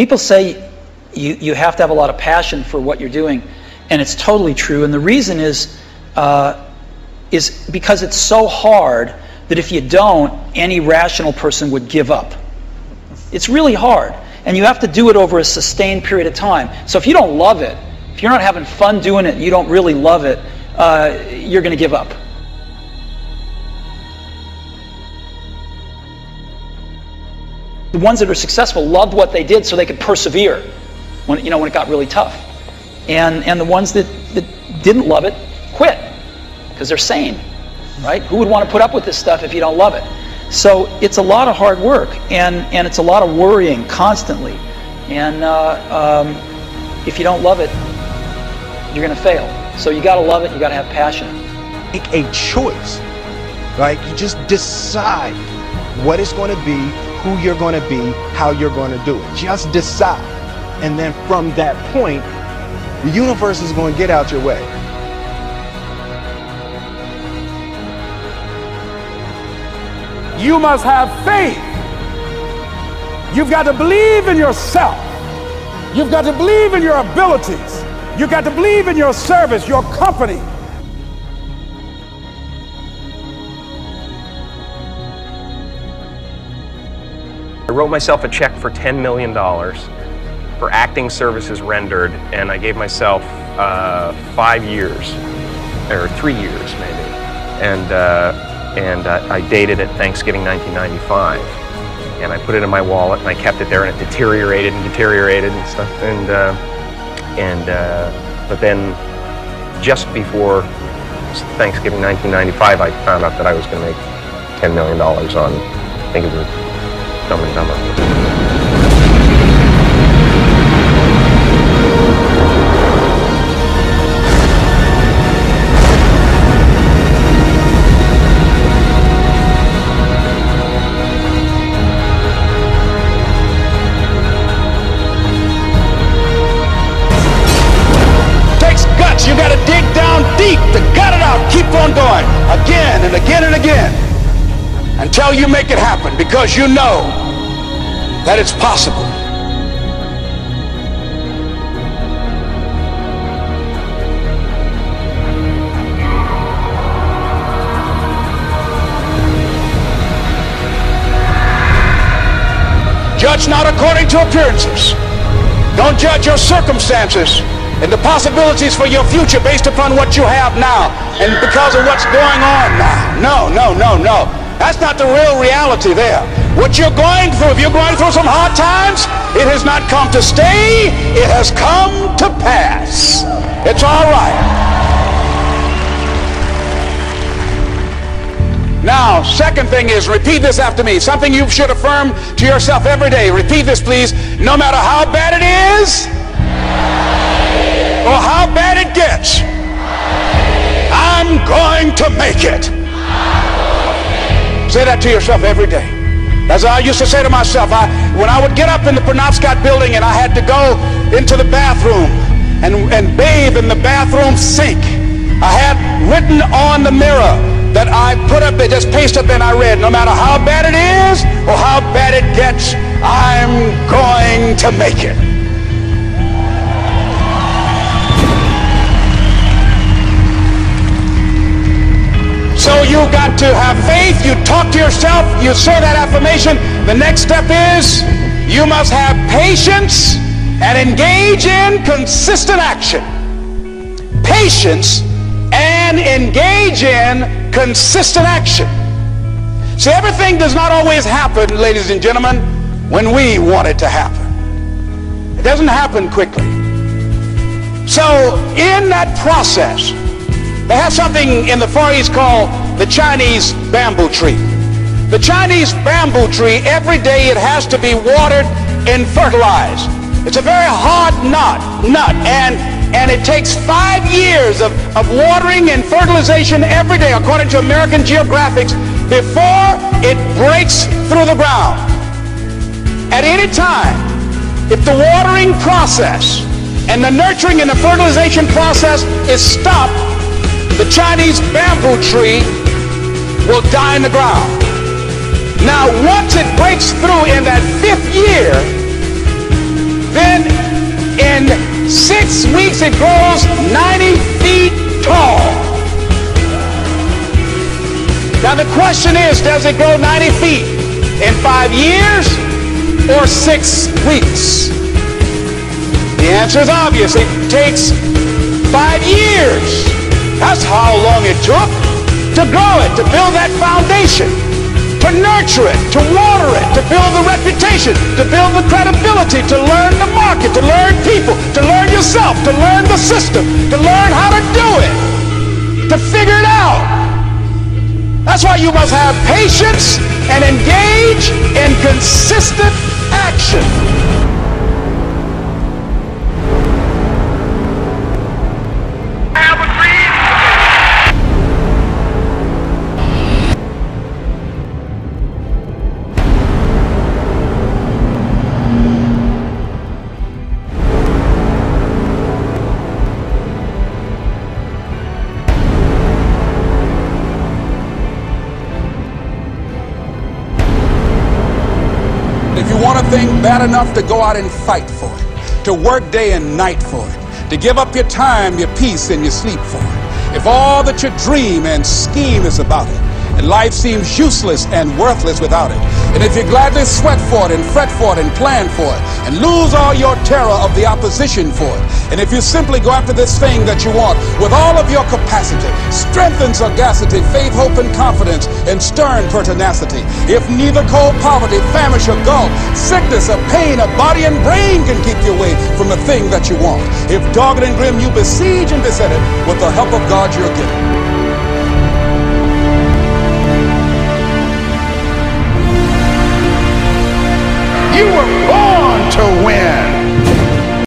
People say you have to have a lot of passion for what you're doing, and it's totally true. And the reason is because it's so hard that if you don't, any rational person would give up. It's really hard, and you have to do it over a sustained period of time. So if you don't love it, if you're not having fun doing it, you don't really love it, you're going to give up. The ones that are successful loved what they did so they could persevere when it got really tough. And the ones that didn't love it quit because they're sane, right? Who would want to put up with this stuff if you don't love it? So it's a lot of hard work, and it's a lot of worrying constantly. And if you don't love it, you're going to fail. So you got to love it. You got to have passion. Make a choice, right? You just decide what it's going to be, who you're going to be, how you're going to do it. Just decide. And then from that point, the universe is going to get out your way. You must have faith. You've got to believe in yourself. You've got to believe in your abilities. You've got to believe in your service, your company. I wrote myself a check for $10 million for acting services rendered, and I gave myself 5 years, or 3 years maybe, and I dated it Thanksgiving 1995, and I put it in my wallet and I kept it there, and it deteriorated and deteriorated and stuff, but then just before Thanksgiving 1995, I found out that I was going to make $10 million on, I think it was Dumb and Dumber. Takes guts. You got to dig down deep to gut it out. Keep on going again and again and again until you make it happen, because you know that it's possible. Judge not according to appearances. Don't judge your circumstances and the possibilities for your future based upon what you have now and because of what's going on now. No, no, no, no. That's not the real reality there. What you're going through, if you're going through some hard times, it has not come to stay, it has come to pass. It's all right. Now, second thing is, repeat this after me. Something you should affirm to yourself every day. Repeat this, please. No matter how bad it is, or how bad it gets, I'm going to make it. Say that to yourself every day. As I used to say to myself, when I would get up in the Penobscot building and I had to go into the bathroom and bathe in the bathroom sink, I had written on the mirror that I put up, just paste up, and I read, no matter how bad it is or how bad it gets, I'm going to make it. So you got to have faith, you talk to yourself, you say that affirmation. The next step is you must have patience and engage in consistent action. Patience and engage in consistent action. See, everything does not always happen, ladies and gentlemen, when we want it to happen. It doesn't happen quickly. So in that process, they have something in the Far East called the Chinese bamboo tree. The Chinese bamboo tree, every day it has to be watered and fertilized. It's a very hard nut, and it takes 5 years of watering and fertilization every day, according to American Geographics, before it breaks through the ground. At any time, if the watering process and the nurturing and the fertilization process is stopped, the Chinese bamboo tree will die in the ground. Now, once it breaks through in that 5th year, 6 weeks it grows 90 feet tall. Now the question is, does it grow 90 feet in 5 years or 6 weeks? The answer is obvious. It takes 5 years. That's how long it took to grow it, to build that foundation, to nurture it, to water it, to build the reputation, to build the credibility, to learn the market, to learn people, to learn yourself, to learn the system, to learn how to do it, to figure it out. That's why you must have patience and engage in consistent action. If you want a thing bad enough to go out and fight for it, to work day and night for it, to give up your time, your peace, and your sleep for it, if all that you dream and scheme is about it, and life seems useless and worthless without it, and if you gladly sweat for it and fret for it and plan for it, and lose all your terror of the opposition for it, and if you simply go after this thing that you want with all of your capacity, strength and sagacity, faith, hope, and confidence, and stern pertinacity, if neither cold poverty, famish, or gulf, sickness, or pain, or body and brain can keep you away from the thing that you want, if dogged and grim you besiege and beset it, with the help of God you're given.